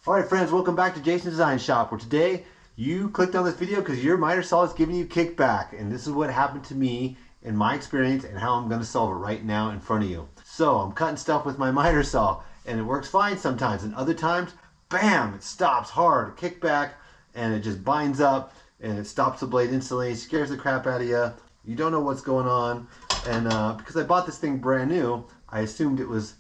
Alright friends, welcome back to Jason's Design Shop, where today you clicked on this video because your miter saw is giving you kickback, and this is what happened to me in my experience and how I'm going to solve it right now in front of you. So I'm cutting stuff with my miter saw and it works fine sometimes, and other times, bam, it stops hard, kickback, and it just binds up and it stops the blade instantly, scares the crap out of you. You don't know what's going on, and because I bought this thing brand new, I assumed it was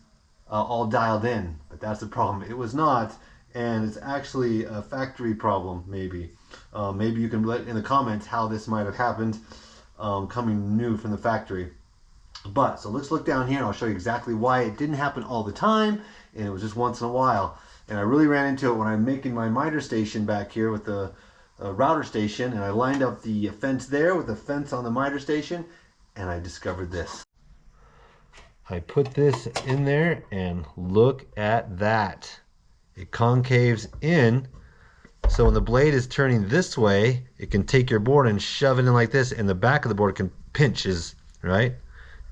all dialed in, but that's the problem. It was not. And it's actually a factory problem, maybe. Maybe you can let in the comments how this might have happened coming new from the factory. But, so let's look down here and I'll show you exactly why it didn't happen all the time, and it was just once in a while. And I really ran into it when I'm making my miter station back here with the router station, and I lined up the fence there with the fence on the miter station, and I discovered this. I put this in there and look at that. It concaves in, so when the blade is turning this way, it can take your board and shove it in like this, and the back of the board can pinches, right?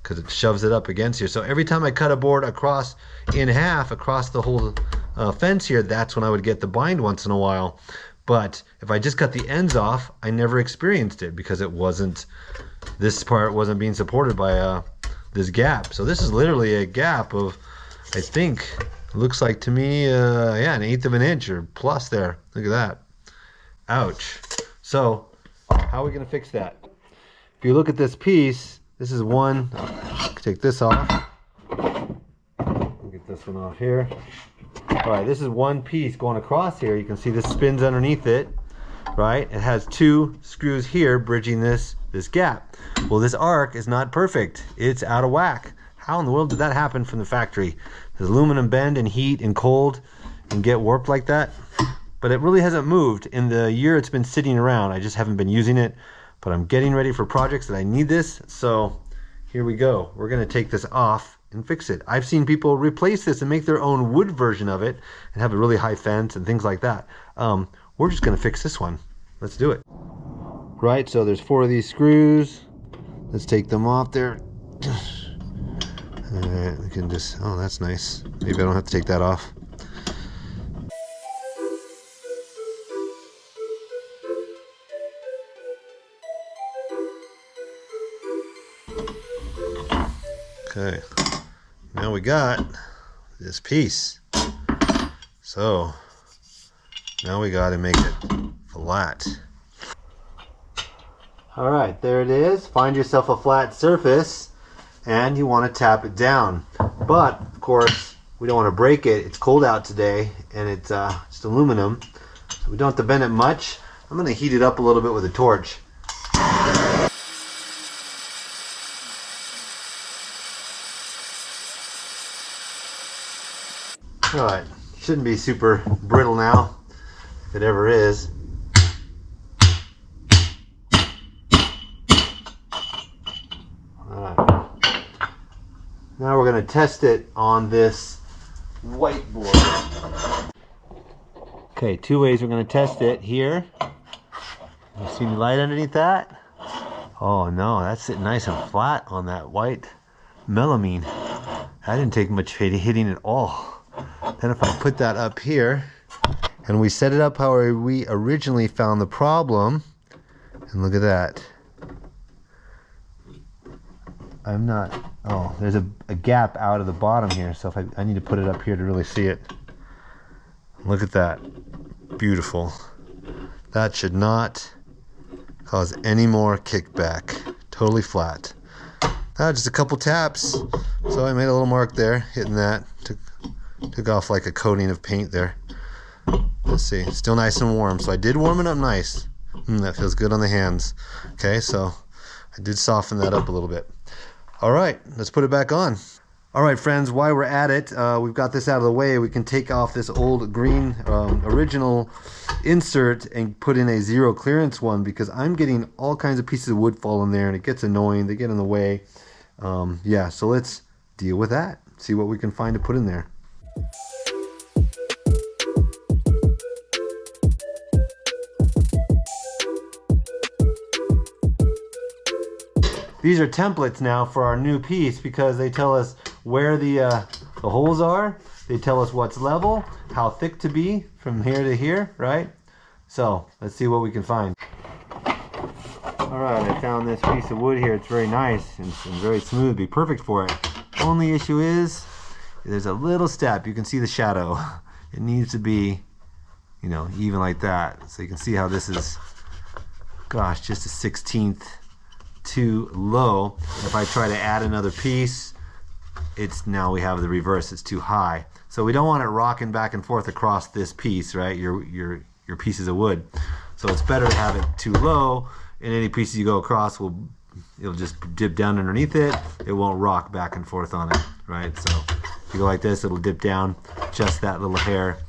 Because it shoves it up against here. So every time I cut a board across in half across the whole fence here, that's when I would get the bind once in a while. But if I just cut the ends off, I never experienced it because it wasn't, this part wasn't being supported by this gap. So this is literally a gap of, I think, looks like to me, yeah, 1/8 of an inch or plus there. Look at that. Ouch. So, how are we going to fix that? If you look at this piece, this is one. Take this off. Get this one off here. All right, this is one piece going across here. You can see this spins underneath it, right? It has 2 screws here bridging this gap. Well, this arc is not perfect. It's out of whack. How in the world did that happen from the factory? Does aluminum bend in heat and cold and get warped like that? But it really hasn't moved in the year it's been sitting around. I just haven't been using it, but I'm getting ready for projects that I need this. So here we go. We're gonna take this off and fix it. I've seen people replace this and make their own wood version of it and have a really high fence and things like that. We're just gonna fix this one. Let's do it. Right, so there's 4 of these screws. Let's take them off there. Alright, we can just, oh, that's nice. Maybe I don't have to take that off. Okay, now we got this piece. So, now we got to make it flat. Alright, there it is. Find yourself a flat surface, and you want to tap it down. But of course we don't want to break it. It's cold out today and it's just aluminum, so we don't have to bend it much. I'm going to heat it up a little bit with a torch. Alright, shouldn't be super brittle now, if it ever is. Now we're going to test it on this whiteboard. Okay, 2 ways we're going to test it. Here, you see any light underneath that? Oh no, that's sitting nice and flat on that white melamine. That didn't take much hitting at all. Then if I put that up here, and we set it up how we originally found the problem, and look at that. I'm not, oh, there's a gap out of the bottom here, so if I need to put it up here to really see it. Look at that. Beautiful. That should not cause any more kickback. Totally flat. Just a couple taps. So I made a little mark there, hitting that. Took off like a coating of paint there. Let's see, still nice and warm. So I did warm it up nice. That feels good on the hands. Okay, so I did soften that up a little bit. All right, let's put it back on. All right, friends, while we're at it, we've got this out of the way. We can take off this old green original insert and put in a 0 clearance one, because I'm getting all kinds of pieces of wood fall in there and it gets annoying. They get in the way. Yeah, so let's deal with that. See what we can find to put in there. These are templates now for our new piece because they tell us where the holes are. They tell us what's level, how thick to be from here to here, right? So let's see what we can find. All right, I found this piece of wood here. It's very nice and very smooth. It'd be perfect for it. Only issue is there's a little step. You can see the shadow. It needs to be, you know, even like that. So you can see how this is, gosh, just a 1/16 too low. If I try to add another piece, it's now we have the reverse. It's too high. So we don't want it rocking back and forth across this piece, right? Your pieces of wood. So it's better to have it too low, and any pieces you go across it'll just dip down underneath it. It won't rock back and forth on it, right? So if you go like this, it'll dip down just that little hair.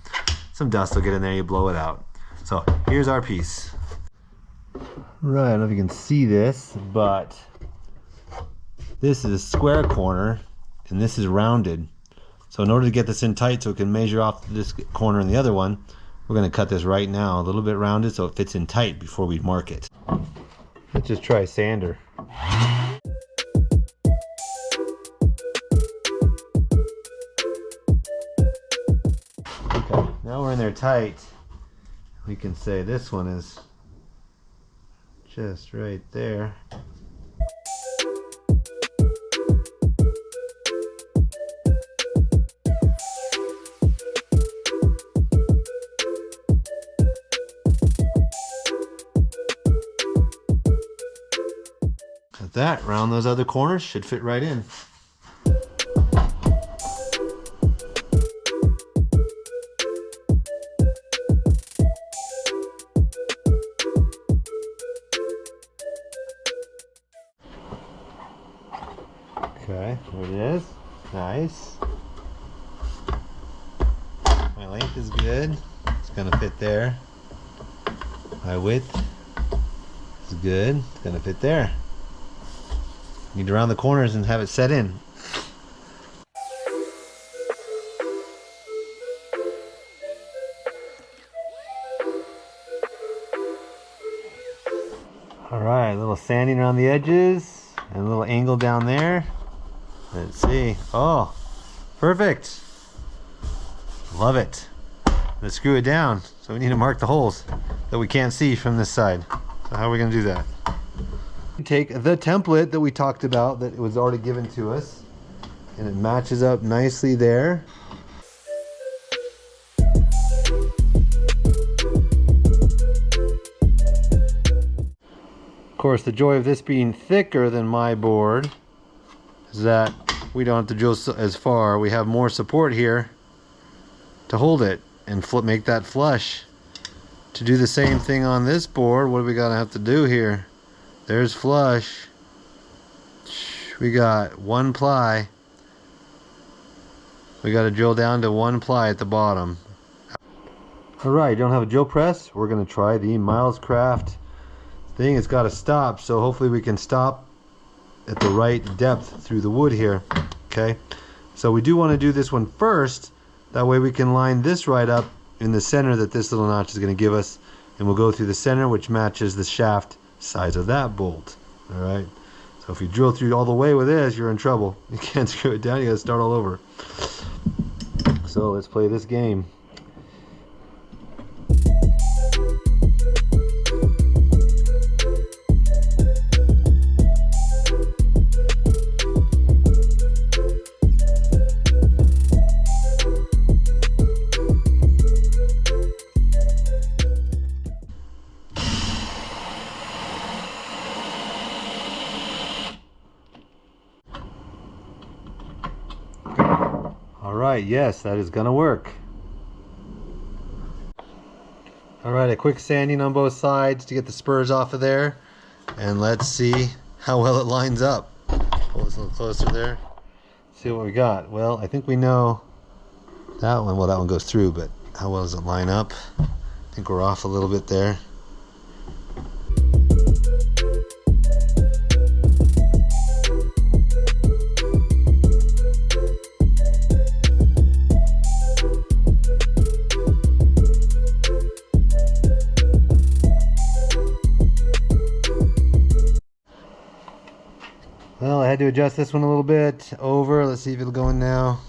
Some dust will get in there, you blow it out. So here's our piece. Right, I don't know if you can see this, but this is a square corner and this is rounded. So in order to get this in tight so it can measure off this corner and the other one, we're going to cut this right now a little bit rounded so it fits in tight before we mark it. Let's just try sander. Okay, now we're in there tight. We can say this one is just right there. At that, round those other corners, should fit right in. Okay, there it is. Nice. My length is good. It's gonna fit there. My width is good. It's gonna fit there. Need to round the corners and have it set in. Alright, a little sanding around the edges and a little angle down there. Let's see. Oh, perfect. Love it. Let's screw it down. So we need to mark the holes that we can't see from this side. So how are we going to do that? Take the template that we talked about that was already given to us, and it matches up nicely there. Of course, the joy of this being thicker than my board is that we don't have to drill as far. We have more support here to hold it and make that flush. To do the same thing on this board, what do we gotta have to do here? There's flush. We got one ply. We got to drill down to one ply at the bottom. Alright, you don't have a drill press? We're going to try the Milescraft thing. It's got to stop, so hopefully we can stop at the right depth through the wood here. Okay, so we do want to do this one first. That way we can line this right up in the center that this little notch is going to give us. And we'll go through the center, which matches the shaft size of that bolt. All right, so if you drill through all the way with this, you're in trouble. You can't screw it down, you gotta start all over. So let's play this game. Alright, yes, that is gonna work. Alright, a quick sanding on both sides to get the spurs off of there. And let's see how well it lines up. Pull this a little closer there. See what we got. Well, I think we know that one. Well, that one goes through, but how well does it line up? I think we're off a little bit there. Well, I had to adjust this one a little bit over. Let's see if it'll go in now.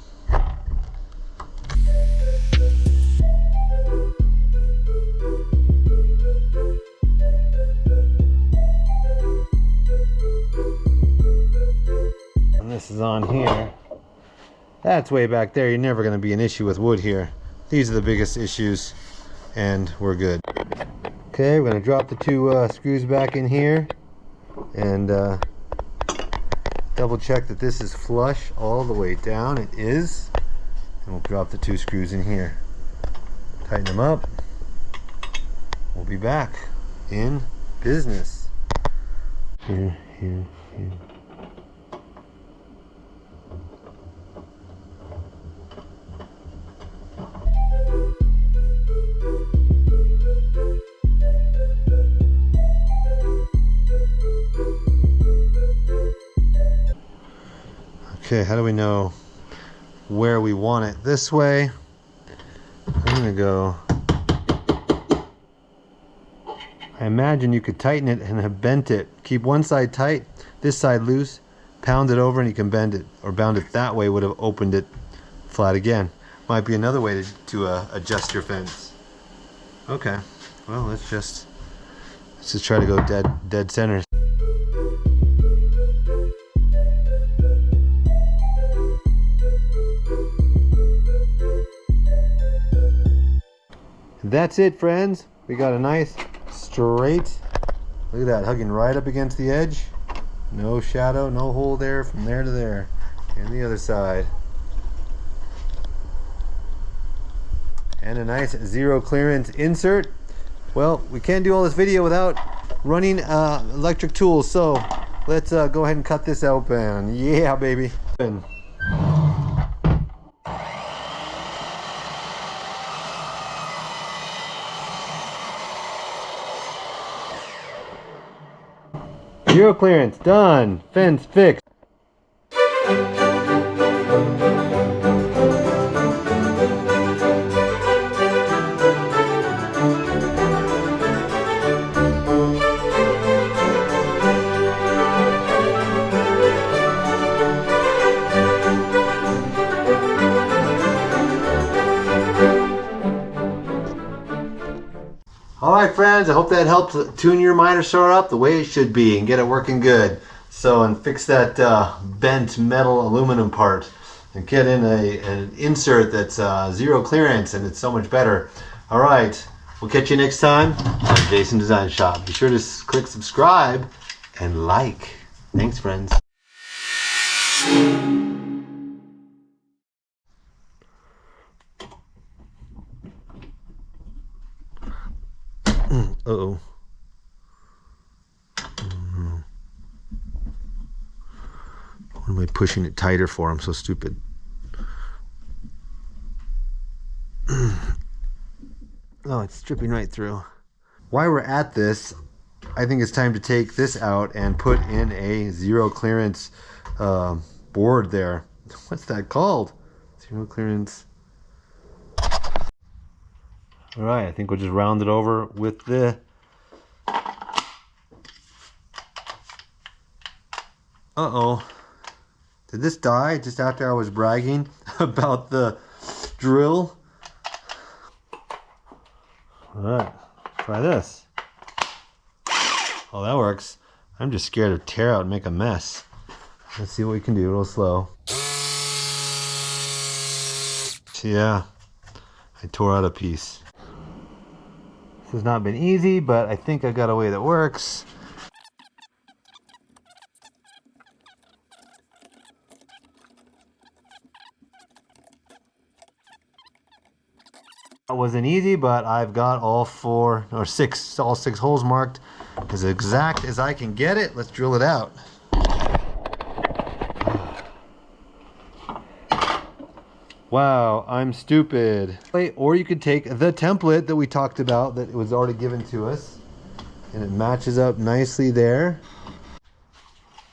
on here. That's way back there. You're never going to be an issue with wood here. These are the biggest issues, and we're good. Okay, we're going to drop the two screws back in here and double check that this is flush all the way down. It is. And we'll drop the two screws in here. Tighten them up. We'll be back in business. Here, here, here. Okay, how do we know where we want it? This way. I'm gonna go. I imagine you could tighten it and have bent it. Keep one side tight, this side loose, pound it over and you can bend it. Or bound it that way would have opened it flat again. Might be another way to adjust your fence. Okay, well let's just try to go dead center. That's it, friends. We got a nice straight, look at that, hugging right up against the edge. No shadow, no hole there from there to there. And the other side. And a nice zero clearance insert. Well, we can't do all this video without running electric tools, so let's go ahead and cut this open. Yeah, baby. Zero clearance, done. Fence fixed. Alright friends, I hope that helped tune your miter saw up the way it should be and get it working good. So, and fix that bent metal aluminum part and get in an insert that's zero clearance, and it's so much better. Alright, we'll catch you next time on Jason Design Shop. Be sure to click subscribe and like. Thanks friends. Uh-oh. What am I pushing it tighter for? I'm so stupid. Oh, it's dripping right through. While we're at this, I think it's time to take this out and put in a zero clearance board there. What's that called? Zero clearance. All right, I think we'll just round it over with the... Uh-oh. Did this die just after I was bragging about the drill? All right, try this. Oh, that works. I'm just scared to tear out and make a mess. Let's see what we can do, real slow. Yeah, I tore out a piece. This has not been easy, but I think I got a way that works. That wasn't easy, but I've got all all six holes marked as exact as I can get it. Let's drill it out. Wow, I'm stupid. Or you could take the template that we talked about that was already given to us, and it matches up nicely there.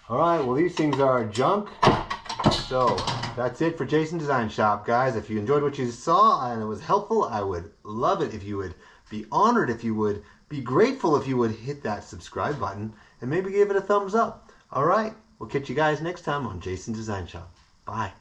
All right, well these things are junk. So that's it for Jason Design Shop, guys. If you enjoyed what you saw and it was helpful, I would love it if you would be honored, if you would be grateful, if you would hit that subscribe button and maybe give it a thumbs up. All right, we'll catch you guys next time on Jason Design Shop. Bye.